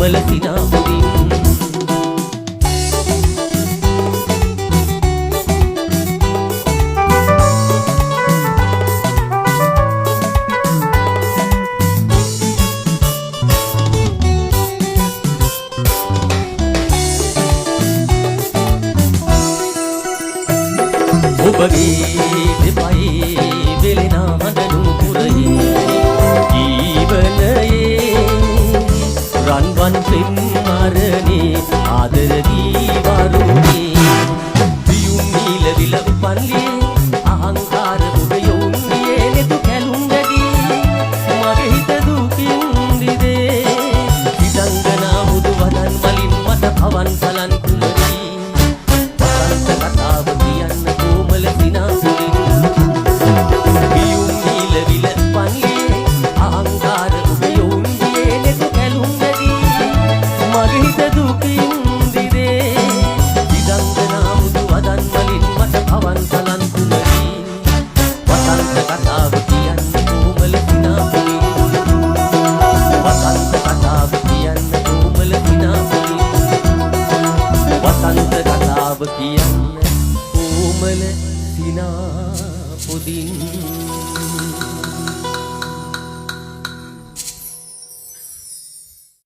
කොමල සිනාපුරින් ඔබගේ දෙපයේ වෙලෙන හඬ නුපුරයේ ජීවනයේ රන්වන් පෙම් මරණේ ආදර දී වරුනේ පියුම් නීල විල උපන්ලියේ අහංකාර උදයෝන්ගේ නෙතු කැලුම් වැඩි මගේ හිත දුකින් දිදේ විදංගනා මුදු වදන් වලින් මට පවන් සලන් කුමරී වසන්ත කතාව කියන්න කොමල සිනාපුරින් පියුම් නීල විල උපන්ලියේ අහංකාර උදයෝන්ගේ නෙතු කැලුම් වැඩි මගේ හිත දුකින් දිදේ විදංගනා මුදු වදන් වලින් මට පවන් සලන් කුමරී වසන්ත කතාව කියන්න කොමල සිනාපුරින් වසන්ත කතාව කියන්න කොමල සිනාපුරින් වසන්ත කතාව කියන්න කොමල සිනාපුරින්